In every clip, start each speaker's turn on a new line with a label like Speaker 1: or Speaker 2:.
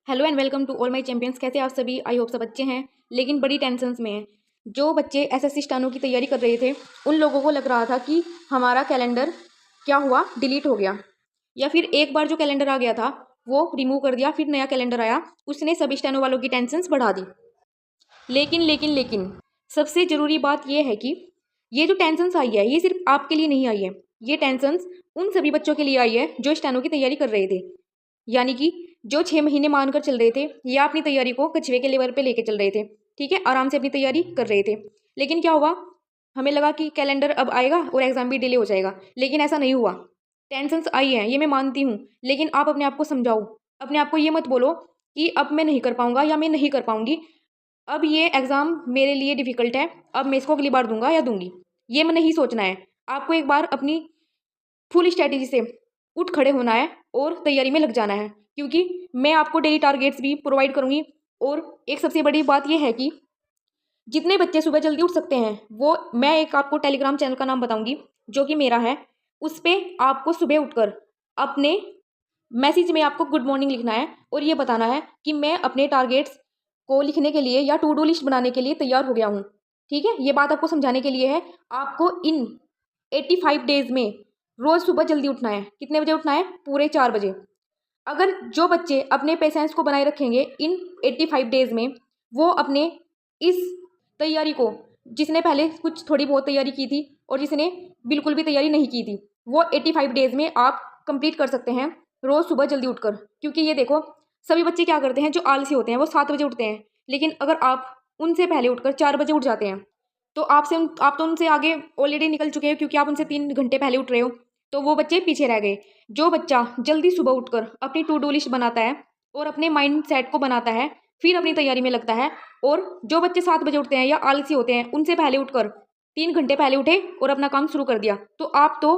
Speaker 1: Hello and welcome to all my champions. कैसे आप सभी? आई होप सब अच्छे हैं, लेकिन बड़ी टेंशन्स में हैं। जो बच्चे एसएससी स्टेनो की तैयारी कर रहे थे, उन लोगों को लग रहा था कि हमारा कैलेंडर क्या हुआ, डिलीट हो गया, या फिर एक बार जो कैलेंडर आ गया था वो रिमूव कर दिया, फिर नया कैलेंडर आया, उसने सभी स्टेनो वालों की टेंशन्स बढ़ा दी। लेकिन सबसे ज़रूरी बात यह है कि ये जो टेंशन्स आई है ये सिर्फ आपके लिए नहीं आई है। ये टेंशन्स उन सभी बच्चों के लिए आई है जो स्टेनो की तैयारी कर रहे थे, यानी कि जो 6 महीने मानकर चल रहे थे या अपनी तैयारी को कछुए के लेवल पे लेके चल रहे थे। ठीक है, आराम से अपनी तैयारी कर रहे थे। लेकिन क्या हुआ, हमें लगा कि कैलेंडर अब आएगा और एग्ज़ाम भी डिले हो जाएगा, लेकिन ऐसा नहीं हुआ। टेंशन्स आई हैं, ये मैं मानती हूँ, लेकिन आप अपने आप को समझाओ। अपने आप को ये मत बोलो कि अब मैं नहीं कर पाऊंगा या मैं नहीं कर पाऊंगी, अब ये एग्ज़ाम मेरे लिए डिफ़िकल्ट है, अब मैं इसको अगली बार दूंगा या दूंगी। ये मैं नहीं सोचना है। आपको एक बार अपनी फुल स्ट्रैटेजी से उठ खड़े होना है और तैयारी में लग जाना है, क्योंकि मैं आपको डेली टारगेट्स भी प्रोवाइड करूंगी। और एक सबसे बड़ी बात यह है कि जितने बच्चे सुबह जल्दी उठ सकते हैं, वो मैं एक आपको टेलीग्राम चैनल का नाम बताऊंगी जो कि मेरा है। उस पर आपको सुबह उठकर अपने मैसेज में आपको गुड मॉर्निंग लिखना है और ये बताना है कि मैं अपने टारगेट्स को लिखने के लिए या टू डू लिस्ट बनाने के लिए तैयार हो गया हूँ। ठीक है, ये बात आपको समझाने के लिए है। आपको इन 85 डेज में रोज़ सुबह जल्दी उठना है। कितने बजे उठना है? पूरे 4 बजे। अगर जो बच्चे अपने पेशेंस को बनाए रखेंगे इन 85 डेज में, वो अपने इस तैयारी को, जिसने पहले कुछ थोड़ी बहुत तैयारी की थी और जिसने बिल्कुल भी तैयारी नहीं की थी, वो 85 डेज में आप कंप्लीट कर सकते हैं रोज़ सुबह जल्दी उठकर। क्योंकि ये देखो, सभी बच्चे क्या करते हैं, जो आलसी होते हैं वो 7 बजे उठते हैं, लेकिन अगर आप उनसे पहले उठकर 4 बजे उठ जाते हैं तो आप तो उनसे आगे ऑलरेडी निकल चुके हो, क्योंकि आप उनसे 3 घंटे पहले उठ रहे हो। तो वो बच्चे पीछे रह गए। जो बच्चा जल्दी सुबह उठकर अपनी टू डू लिस्ट बनाता है और अपने माइंड सेट को बनाता है, फिर अपनी तैयारी में लगता है, और जो बच्चे 7 बजे उठते हैं या आलसी होते हैं, उनसे पहले उठकर 3 घंटे पहले उठे और अपना काम शुरू कर दिया, तो आप तो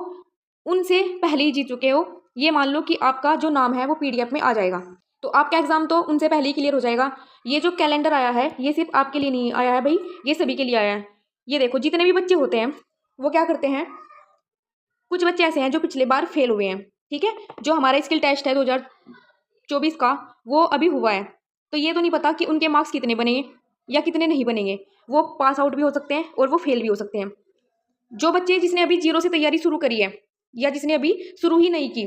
Speaker 1: उनसे पहले ही जीत चुके हो। ये मान लो कि आपका जो नाम है वो पीडीएफ में आ जाएगा, तो आपका एग्जाम तो उनसे पहले ही क्लियर हो जाएगा। ये जो कैलेंडर आया है ये सिर्फ आपके लिए नहीं आया है भाई, ये सभी के लिए आया है। ये देखो, जितने भी बच्चे होते हैं वो क्या करते हैं, कुछ बच्चे ऐसे हैं जो पिछले बार फेल हुए हैं। ठीक है, जो हमारा स्किल टेस्ट है 2024 का, वो अभी हुआ है, तो ये तो नहीं पता कि उनके मार्क्स कितने बनेंगे या कितने नहीं बनेंगे। वो पास आउट भी हो सकते हैं और वो फेल भी हो सकते हैं। जो बच्चे, जिसने अभी जीरो से तैयारी शुरू करी है या जिसने अभी शुरू ही नहीं की,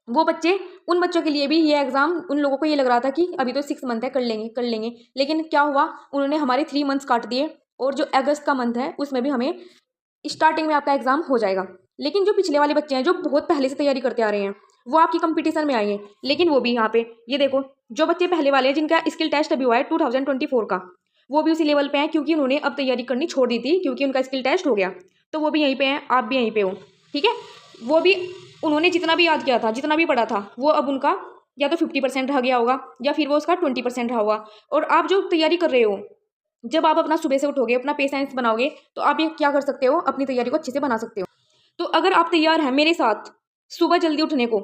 Speaker 1: वो बच्चे, उन बच्चों के लिए भी ये एग्ज़ाम, उन लोगों को ये लग रहा था कि अभी तो 6 मंथ है, कर लेंगे कर लेंगे, लेकिन क्या हुआ, उन्होंने हमारे 3 मंथ्स काट दिए। और जो अगस्त का मंथ है उसमें भी हमें स्टार्टिंग में आपका एग्जाम हो जाएगा। लेकिन जो पिछले वाले बच्चे हैं जो बहुत पहले से तैयारी करते आ रहे हैं, वो आपकी कंपटीशन में आएंगे। लेकिन वो भी यहाँ पे, ये देखो, जो बच्चे पहले वाले हैं जिनका स्किल टेस्ट अभी हुआ है 2024 का, वो भी उसी लेवल पे हैं, क्योंकि उन्होंने अब तैयारी करनी छोड़ दी थी, क्योंकि उनका स्किल टेस्ट हो गया। तो वो भी यहीं पे हैं, आप भी यहीं पे हो। ठीक है, वो भी, उन्होंने जितना भी याद किया था, जितना भी पढ़ा था, वो अब उनका या तो 50% रह गया होगा या फिर वो उसका 20% रहा होगा। और आप जो तैयारी कर रहे हो, जब आप अपना सुबह से उठोगे, अपना पेशेंस बनाओगे, तो आप ये क्या कर सकते हो, अपनी तैयारी को अच्छे से बना सकते हो। तो अगर आप तैयार हैं मेरे साथ सुबह जल्दी उठने को,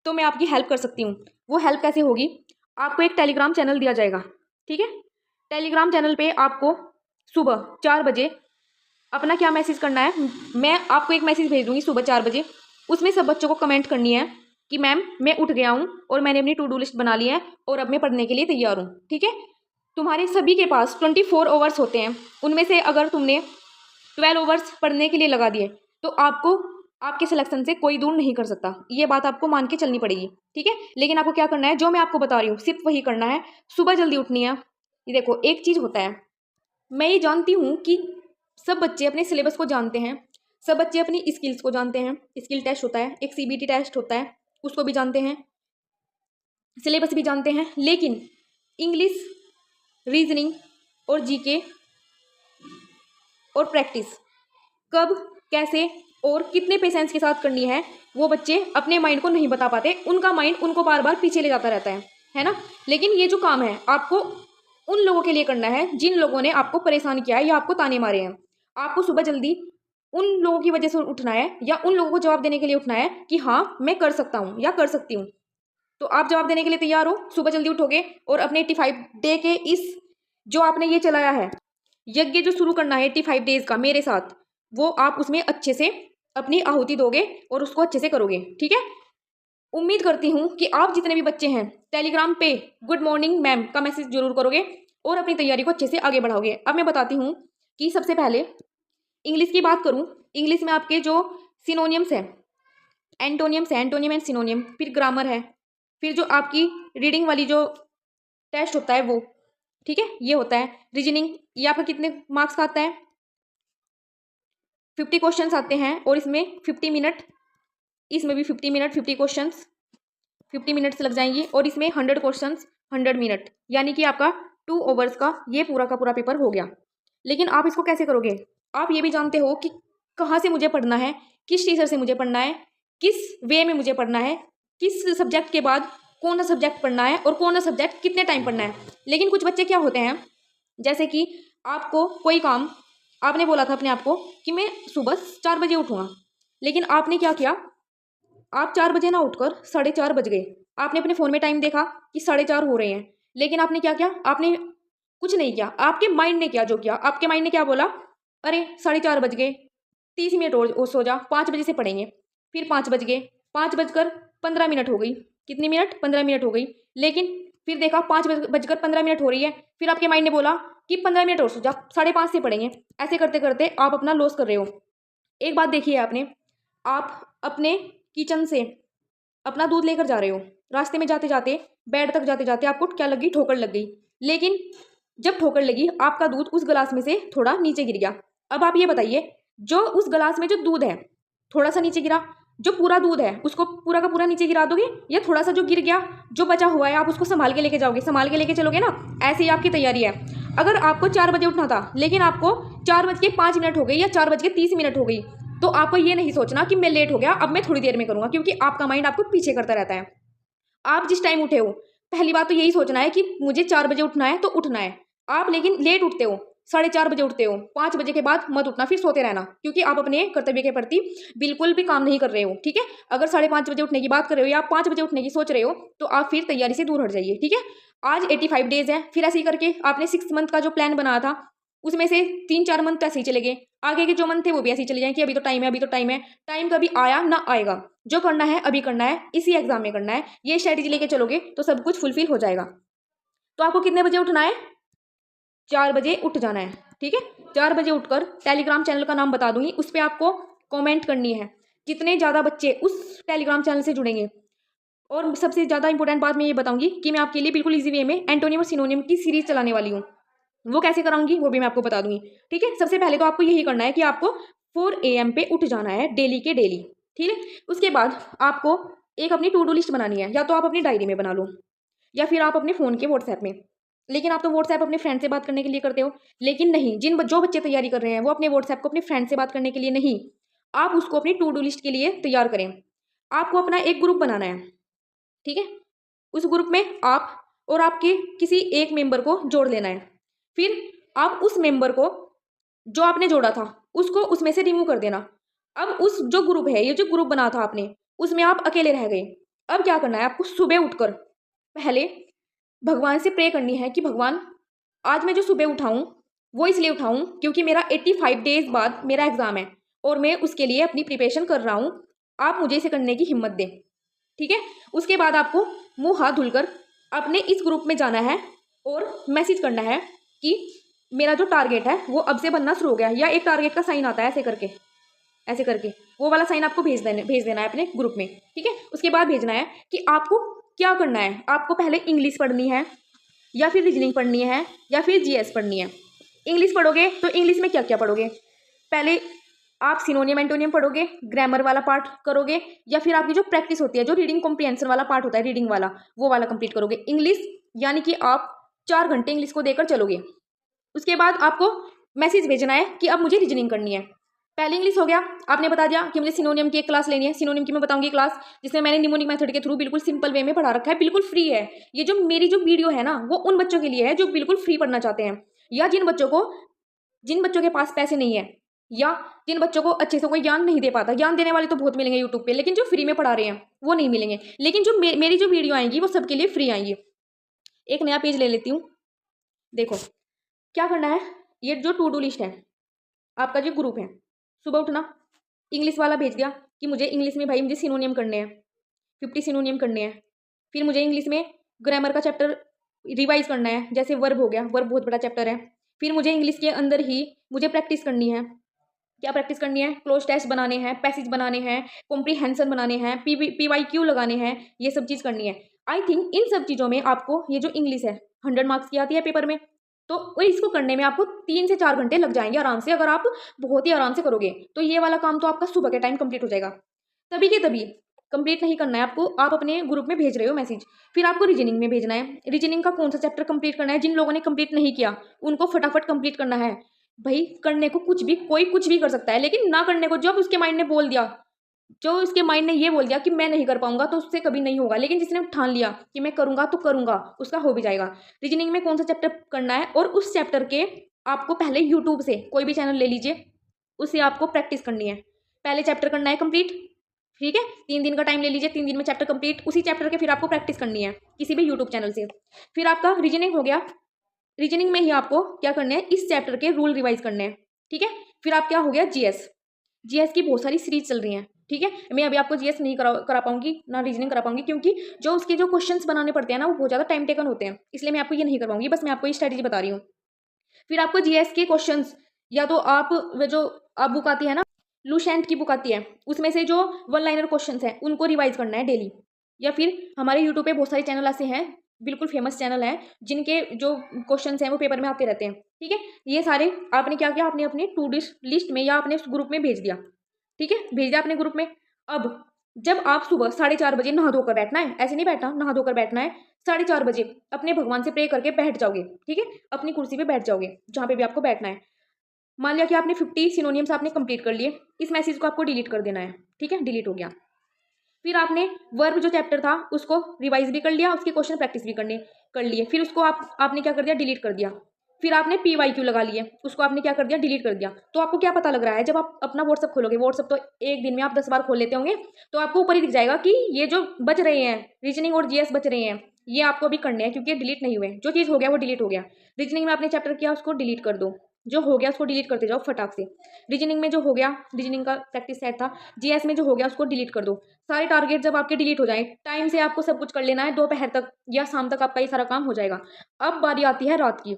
Speaker 1: तो मैं आपकी हेल्प कर सकती हूँ। वो हेल्प कैसे होगी, आपको एक टेलीग्राम चैनल दिया जाएगा। ठीक है, टेलीग्राम चैनल पे आपको सुबह 4 बजे अपना क्या मैसेज करना है, मैं आपको एक मैसेज भेज दूंगी सुबह 4 बजे। उसमें सब बच्चों को कमेंट करनी है कि मैम मैं उठ गया हूँ और मैंने अपनी टू डू लिस्ट बना ली है और अब मैं पढ़ने के लिए तैयार हूँ। ठीक है, तुम्हारे सभी के पास 24 आवर्स होते हैं, उनमें से अगर तुमने 12 आवर्स पढ़ने के लिए लगा दिए, तो आपको आपके सिलेक्शन से कोई दूर नहीं कर सकता। ये बात आपको मान के चलनी पड़ेगी। ठीक है, लेकिन आपको क्या करना है, जो मैं आपको बता रही हूँ सिर्फ वही करना है। सुबह जल्दी उठनी है। ये देखो, एक चीज़ होता है, मैं ये जानती हूँ कि सब बच्चे अपने सिलेबस को जानते हैं, सब बच्चे अपनी स्किल्स को जानते हैं। स्किल टेस्ट होता है, एक सीबीटी टेस्ट होता है, उसको भी जानते हैं, सिलेबस भी जानते हैं, लेकिन इंग्लिश, रीजनिंग और जीके और प्रैक्टिस कब, कैसे और कितने पेशेंस के साथ करनी है, वो बच्चे अपने माइंड को नहीं बता पाते। उनका माइंड उनको बार बार पीछे ले जाता रहता है ना। लेकिन ये जो काम है आपको उन लोगों के लिए करना है जिन लोगों ने आपको परेशान किया है या आपको ताने मारे हैं। आपको सुबह जल्दी उन लोगों की वजह से उठना है, या उन लोगों को जवाब देने के लिए उठना है कि हाँ मैं कर सकता हूँ या कर सकती हूँ। तो आप जवाब देने के लिए तैयार हो, सुबह जल्दी उठोगे और अपने 85 डे के इस, जो आपने ये चलाया है यज्ञ, जो शुरू करना है 85 डेज का मेरे साथ, वो आप उसमें अच्छे से अपनी आहुति दोगे और उसको अच्छे से करोगे। ठीक है, उम्मीद करती हूँ कि आप जितने भी बच्चे हैं टेलीग्राम पे गुड मॉर्निंग मैम का मैसेज जरूर करोगे और अपनी तैयारी को अच्छे से आगे बढ़ाओगे। अब मैं बताती हूँ कि सबसे पहले इंग्लिश की बात करूँ। इंग्लिश में आपके जो सिनोनियम्स हैं, एंटोनियम्स है, एंटोनियम एंड सिनोनियम, फिर ग्रामर है, फिर जो आपकी रीडिंग वाली जो टेस्ट होता है वो, ठीक है, ये होता है। रीजनिंग, ये आपका कितने मार्क्स का आता है? 50 क्वेश्चंस आते हैं और इसमें 50 मिनट, इसमें भी 50 मिनट, 50 क्वेश्चंस 50 मिनट्स लग जाएंगी और इसमें 100 क्वेश्चंस 100 मिनट, यानी कि आपका 2 ओवर्स का ये पूरा का पूरा पेपर हो गया। लेकिन आप इसको कैसे करोगे? आप ये भी जानते हो कि कहाँ से मुझे पढ़ना है, किस टीचर से मुझे पढ़ना है, किस वे में मुझे पढ़ना है, किस सब्जेक्ट के बाद कौन सा सब्जेक्ट पढ़ना है और कौन सा सब्जेक्ट कितने टाइम पढ़ना है। लेकिन कुछ बच्चे क्या होते हैं, जैसे कि आपको कोई काम, आपने बोला था अपने आप को कि मैं सुबह 4 बजे उठूंगा, लेकिन आपने क्या किया, आप 4 बजे ना उठकर 4:30 बज गए। आपने अपने फ़ोन में टाइम देखा कि 4:30 हो रहे हैं, लेकिन आपने क्या किया, आपने कुछ नहीं किया, आपके माइंड ने क्या जो किया, आपके माइंड ने क्या बोला, अरे 4:30 बज गए, 30 मिनट और सो जा, 5 बजे से पढ़ेंगे। फिर 5 बज गए, 5:15 हो गई, कितनी मिनट, 15 मिनट हो गई। लेकिन फिर देखा 5:15 हो रही है, फिर आपके माइंड ने बोला कि 15 मिनट और सो जा, 5:30 से पढ़ेंगे। ऐसे करते करते आप अपना लॉस कर रहे हो। एक बात देखिए आपने, आप अपने किचन से अपना दूध लेकर जा रहे हो, रास्ते में जाते जाते, बेड तक जाते जाते आपको क्या लगी, ठोकर लग गई। लेकिन जब ठोकर लगी, आपका दूध उस गिलास में से थोड़ा नीचे गिर गया। अब आप ये बताइए, जो उस गिलास में जो दूध है थोड़ा सा नीचे गिरा, जो पूरा दूध है उसको पूरा का पूरा नीचे गिरा दोगे, या थोड़ा सा जो गिर गया, जो बचा हुआ है आप उसको संभाल के लेके जाओगे, संभाल के लेके चलोगे ना। ऐसे ही आपकी तैयारी है। अगर आपको 4 बजे उठना था, लेकिन आपको 4:05 हो गई या 4:30 हो गई, तो आपको ये नहीं सोचना कि मैं लेट हो गया, अब मैं थोड़ी देर में करूंगा, क्योंकि आपका माइंड आपको पीछे करता रहता है। आप जिस टाइम उठे हो, पहली बात तो यही सोचना है कि मुझे 4 बजे उठना है तो उठना है। आप लेकिन लेट उठते हो, 4:30 बजे उठते हो, 5 बजे के बाद मत उठना, फिर सोते रहना, क्योंकि आप अपने कर्तव्य के प्रति बिल्कुल भी काम नहीं कर रहे हो, ठीक है। अगर 5:30 बजे उठने की बात कर रहे हो या आप 5 बजे उठने की सोच रहे हो, तो आप फिर तैयारी से दूर हट जाइए, ठीक है। आज 85 डेज है, फिर ऐसे ही करके आपने 6 मंथ का जो प्लान बनाया था, उसमें से 3-4 मंथ तो ऐसे ही चले गए, आगे के जो मंथ थे वो भी ऐसे ही चले जाए कि अभी तो टाइम है, अभी तो टाइम है। टाइम कभी आया ना आएगा, जो करना है अभी करना है, इसी एग्जाम में करना है। ये स्ट्रेटेजी लेके चलोगे तो सब कुछ फुलफिल हो जाएगा। तो आपको कितने बजे उठना है? 4 बजे उठ जाना है, ठीक है। 4 बजे उठकर टेलीग्राम चैनल का नाम बता दूंगी, उस पर आपको कॉमेंट करनी है। जितने ज़्यादा बच्चे उस टेलीग्राम चैनल से जुड़ेंगे, और सबसे ज़्यादा इंपॉर्टेंट बात मैं ये बताऊंगी कि मैं आपके लिए बिल्कुल ईजी वे में एंटोनियम और सिनोनियम की सीरीज चलाने वाली हूँ। वो कैसे कराऊंगी वो भी मैं आपको बता दूंगी, ठीक है। सबसे पहले तो आपको यही करना है कि आपको 4 AM पे उठ जाना है डेली के डेली, ठीक है। उसके बाद आपको एक अपनी टू डू लिस्ट बनानी है, या तो आप अपनी डायरी में बना लो या फिर आप अपने फ़ोन के व्हाट्सएप में। लेकिन आप तो व्हाट्सएप अपने फ्रेंड से बात करने के लिए करते हो, लेकिन नहीं, जो बच्चे तैयारी कर रहे हैं वो अपने व्हाट्सएप को अपने फ्रेंड से बात करने के लिए नहीं, आप उसको अपनी टू डू लिस्ट के लिए तैयार करें। आपको अपना एक ग्रुप बनाना है, ठीक है। उस ग्रुप में आप और आपके किसी एक मेंबर को जोड़ लेना है। फिर आप उस मेंबर को जो आपने जोड़ा था उसको उसमें से रिमूव कर देना। अब उस जो ग्रुप है, ये जो ग्रुप बना था आपने, उसमें आप अकेले रह गए। अब क्या करना है आपको, सुबह उठकर पहले भगवान से प्रे करनी है कि भगवान, आज मैं जो सुबह उठाऊं वो इसलिए उठाऊं क्योंकि मेरा 85 डेज बाद मेरा एग्जाम है और मैं उसके लिए अपनी प्रिपरेशन कर रहा हूं। आप मुझे इसे करने की हिम्मत दें, ठीक है। उसके बाद आपको मुंह हाथ धुलकर अपने इस ग्रुप में जाना है और मैसेज करना है कि मेरा जो टारगेट है वो अब से बनना शुरू हो गया, या एक टारगेट का साइन आता है ऐसे करके वो वाला साइन आपको भेज देना है अपने ग्रुप में, ठीक है। उसके बाद भेजना है कि आपको क्या करना है। आपको पहले इंग्लिश पढ़नी है, या फिर रीजनिंग पढ़नी है, या फिर जीएस पढ़नी है। इंग्लिश पढ़ोगे तो इंग्लिश में क्या क्या पढ़ोगे, पहले आप सिनोनियम एंटोनियम पढ़ोगे, ग्रामर वाला पार्ट करोगे, या फिर आपकी जो प्रैक्टिस होती है, जो रीडिंग कॉम्प्रिहेंशन वाला पार्ट होता है रीडिंग वाला, वो वाला कंप्लीट करोगे इंग्लिश, यानी कि आप 4 घंटे इंग्लिश को देकर चलोगे। उसके बाद आपको मैसेज भेजना है कि अब मुझे रीजनिंग करनी है। पहले इंग्लिश हो गया, आपने बता दिया कि मुझे सिनोनियम की एक क्लास लेनी है। सिनोनियम की मैं बताऊंगी क्लास, जिसमें मैंने निमोनिक मेथड के थ्रू बिल्कुल सिंपल वे में पढ़ा रखा है, बिल्कुल फ्री है। ये जो मेरी जो वीडियो है ना, वो उन बच्चों के लिए है जो बिल्कुल फ्री पढ़ना चाहते हैं, या जिन बच्चों के पास पैसे नहीं है, या जिन बच्चों को अच्छे से कोई ज्ञान नहीं दे पाता। ज्ञान देने वाले तो बहुत मिलेंगे यूट्यूब पे, लेकिन जो फ्री में पढ़ा रहे हैं वो नहीं मिलेंगे। लेकिन जो मेरी जो वीडियो आएंगी वो सबके लिए फ्री आएंगी। एक नया पेज ले लेती हूँ, देखो क्या करना है। ये जो टू डू लिस्ट है, आपका जो ग्रुप है, सुबह उठना, इंग्लिश वाला भेज दिया कि मुझे इंग्लिश में भाई मुझे सिनोनियम करने हैं। 50 सिनोनियम करने हैं। फिर मुझे इंग्लिश में ग्रामर का चैप्टर रिवाइज करना है, जैसे वर्ब हो गया, वर्ब बहुत बड़ा चैप्टर है। फिर मुझे इंग्लिश के अंदर ही मुझे प्रैक्टिस करनी है। क्या प्रैक्टिस करनी है? क्लोज टेस्ट बनाने हैं, पैसेज बनाने हैं, कॉम्प्रीहेंशन बनाने हैं, PYQ लगाने हैं, ये सब चीज़ करनी है। आई थिंक इन सब चीज़ों में आपको ये जो इंग्लिश है 100 मार्क्स की आती है पेपर में, तो इसको करने में आपको 3 से 4 घंटे लग जाएंगे आराम से, अगर आप बहुत ही आराम से करोगे तो ये वाला काम तो आपका सुबह के टाइम कंप्लीट हो जाएगा। तभी के तभी कंप्लीट नहीं करना है आपको, आप अपने ग्रुप में भेज रहे हो मैसेज। फिर आपको रीजनिंग में भेजना है। रीजनिंग का कौन सा चैप्टर कंप्लीट करना है? जिन लोगों ने कंप्लीट नहीं किया उनको फटाफट कंप्लीट करना है। भाई करने को कुछ भी, कोई कुछ भी कर सकता है, लेकिन ना करने को जब उसके माइंड ने बोल दिया, जो उसके माइंड ने ये बोल दिया कि मैं नहीं कर पाऊंगा, तो उससे कभी नहीं होगा। लेकिन जिसने ठान लिया कि मैं करूंगा तो करूंगा, उसका हो भी जाएगा। रीजनिंग में कौन सा चैप्टर करना है, और उस चैप्टर के आपको पहले यूट्यूब से कोई भी चैनल ले लीजिए, उसे आपको प्रैक्टिस करनी है। पहले चैप्टर करना है कंप्लीट, ठीक है, 3 दिन का टाइम ले लीजिए, 3 दिन में चैप्टर कंप्लीट, उसी चैप्टर के फिर आपको प्रैक्टिस करनी है किसी भी यूट्यूब चैनल से। फिर आपका रीजनिंग हो गया। रीजनिंग में ही आपको क्या करना है? इस चैप्टर के रूल रिवाइज करने हैं, ठीक है। फिर आप क्या हो गया? जीएस की बहुत सारी सीरीज चल रही हैं, ठीक है। मैं अभी आपको जीएस नहीं करा पाऊंगी, ना रीजनिंग करा पाऊंगी, क्योंकि जो उसके जो क्वेश्चंस बनाने पड़ते हैं ना, वो बहुत ज़्यादा टाइम टेकन होते हैं, इसलिए मैं आपको ये नहीं करवाऊंगी, बस मैं आपको ये स्ट्रेटेजी बता रही हूँ। फिर आपको जीएस के क्वेश्चंस, या तो आप वो जो आप बुक आती है ना, लुसेंट की बुक आती है, उसमें से जो 1 लाइनर क्वेश्चंस हैं उनको रिवाइज करना है डेली। या फिर हमारे यूट्यूब पे बहुत सारे चैनल ऐसे हैं, बिल्कुल फेमस चैनल हैं, जिनके जो क्वेश्चंस हैं वो पेपर में आते रहते हैं, ठीक है। ये सारे आपने क्या किया? आपने अपने टू लिस्ट में या अपने ग्रुप में भेज दिया, ठीक है, भेज दिया अपने ग्रुप में। अब जब आप सुबह 4:30 बजे नहा धोकर बैठना है, ऐसे नहीं बैठना, नहा धोकर बैठना है, 4:30 बजे अपने भगवान से प्रे करके बैठ जाओगे, ठीक है, अपनी कुर्सी पे बैठ जाओगे जहाँ पे भी आपको बैठना है। मान लिया कि आपने 50 सिनोनियम्स आपने कंप्लीट कर लिए, इस मैसेज को आपको डिलीट कर देना है, ठीक है, डिलीट हो गया। फिर आपने वर्ब जो चैप्टर था उसको रिवाइज भी कर लिया, उसके क्वेश्चन प्रैक्टिस भी कर लिए, फिर उसको आपने क्या कर दिया? डिलीट कर दिया। फिर आपने PYQ लगा लिए, उसको आपने क्या कर दिया? डिलीट कर दिया। तो आपको क्या पता लग रहा है? जब आप अपना व्हाट्सअप खोलोगे, व्हाट्सअप तो एक दिन में आप 10 बार खोल लेते होंगे, तो आपको ऊपर ही दिख जाएगा कि ये जो बच रहे हैं रीजनिंग और जीएस बच रहे हैं, ये आपको अभी करने हैं, क्योंकि डिलीट नहीं हुए। जो चीज़ हो गया वो डिलीट हो गया। रीजनिंग में आपने चैप्टर किया, उसको डिलीट कर दो, जो हो गया उसको डिलीट करते जाओ फटाक से। रीजनिंग में जो हो गया, रीजनिंग का प्रैक्टिस सेट था। जीएस में जो हो गया उसको डिलीट कर दो। सारे टारगेट जब आपके डिलीट हो जाए, टाइम से आपको सब कुछ कर लेना है, दोपहर तक या शाम तक आपका ये सारा काम हो जाएगा। अब बारी आती है रात की,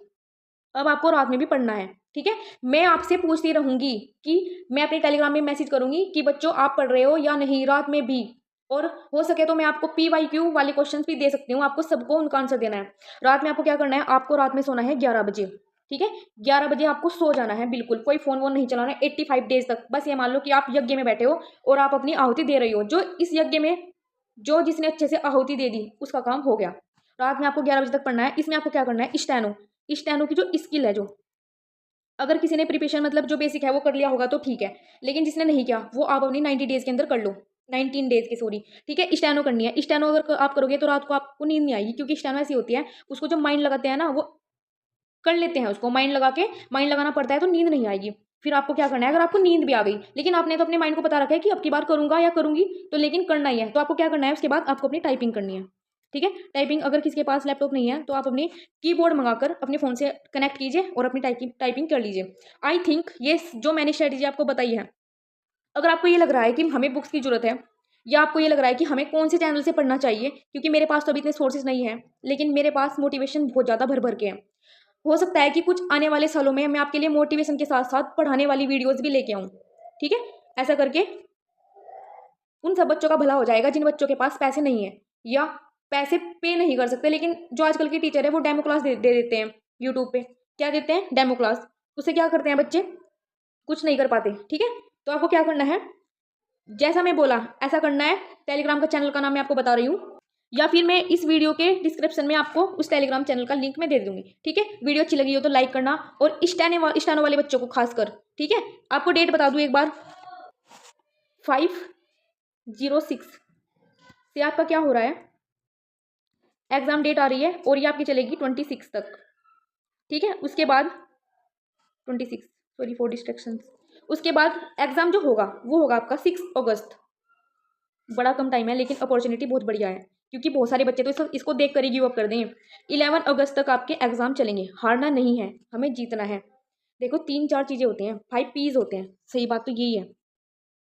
Speaker 1: अब आपको रात में भी पढ़ना है, ठीक है। मैं आपसे पूछती रहूंगी कि मैं अपने टेलीग्राम में मैसेज करूंगी कि बच्चों आप पढ़ रहे हो या नहीं, रात में भी, और हो सके तो मैं आपको PYQ वाले क्वेश्चन भी दे सकती हूँ, आपको सबको उनका आंसर देना है। रात में आपको क्या करना है? आपको रात में सोना है 11 बजे, ठीक है, 11 बजे आपको सो जाना है, बिल्कुल कोई फोन वोन नहीं चलाना है 85 डेज तक। बस ये मान लो कि आप यज्ञ में बैठे हो और आप अपनी आहुति दे रही हो, जो इस यज्ञ में जो जिसने अच्छे से आहुति दे दी उसका काम हो गया। रात में आपको 11 बजे तक पढ़ना है। इसमें आपको क्या करना है? स्टेनो की जो स्किल है, जो अगर किसी ने प्रिपरेशन मतलब जो बेसिक है वो कर लिया होगा तो ठीक है, लेकिन जिसने नहीं किया वो आप अपनी 90 डेज के अंदर कर लो, 19 डेज के, सॉरी, ठीक है। स्टेनो करनी है। स्टेनो अगर आप करोगे तो रात को आपको नींद नहीं आएगी, क्योंकि स्टेनो ऐसी होती है, उसको जब माइंड लगाते हैं ना, वो कर लेते हैं, उसको माइंड लगा के माइंड लगाना पड़ता है, तो नींद नहीं आएगी। फिर आपको क्या करना है? अगर आपको नींद भी आ गई, लेकिन आपने तो अपने माइंड को बता रखा है कि अब की बार करूंगा या करूंगी, तो लेकिन करना ही है, तो आपको क्या करना है? उसके बाद आपको अपनी टाइपिंग करनी है, ठीक है। टाइपिंग अगर किसी के पास लैपटॉप नहीं है तो आप अपनी कीबोर्ड मंगाकर अपने फ़ोन से कनेक्ट कीजिए और अपनी टाइपिंग कर लीजिए। आई थिंक ये जो मैंने स्ट्रेटेजी आपको बताई है, अगर आपको ये लग रहा है कि हमें बुक्स की ज़रूरत है, या आपको ये लग रहा है कि हमें कौन से चैनल से पढ़ना चाहिए, क्योंकि मेरे पास तो अभी इतने सोर्सेज नहीं हैं, लेकिन मेरे पास मोटिवेशन बहुत ज़्यादा भर भर के हैं। हो सकता है कि कुछ आने वाले सालों में मैं आपके लिए मोटिवेशन के साथ साथ पढ़ाने वाली वीडियोज़ भी लेके आऊँ, ठीक है। ऐसा करके उन सब बच्चों का भला हो जाएगा जिन बच्चों के पास पैसे नहीं है, या पैसे पे नहीं कर सकते, लेकिन जो आजकल के टीचर है वो डेमो क्लास दे देते हैं यूट्यूब पे। क्या देते हैं? Demo class. उससे क्या करते हैं बच्चे? कुछ नहीं कर पाते, ठीक है। तो आपको क्या करना है? जैसा मैं बोला ऐसा करना है। टेलीग्राम का चैनल का नाम मैं आपको बता रही हूँ, या फिर मैं इस वीडियो के डिस्क्रिप्शन में आपको उस टेलीग्राम चैनल का लिंक मैं दे दूंगी, ठीक है। वीडियो अच्छी लगी हो तो लाइक करना, और स्टेनो वाले बच्चों को खासकर, ठीक है। आपको डेट बता दूँ एक बार, 5/06 से आपका क्या हो रहा है, एग्जाम डेट आ रही है, और ये आपकी चलेगी 26 तक, ठीक है। उसके बाद 26, सॉरी फॉर डिस्ट्रैक्शंस, उसके बाद एग्जाम जो होगा वो होगा आपका 6 अगस्त। बड़ा कम टाइम है, लेकिन अपॉर्चुनिटी बहुत बढ़िया है, क्योंकि बहुत सारे बच्चे तो इसको देख कर ही गिव अप कर दें। 11 अगस्त तक आपके एग्जाम चलेंगे, हारना नहीं है, हमें जीतना है। देखो 3-4 चीज़ें होती हैं, 5 P's होते हैं, सही बात तो यही है।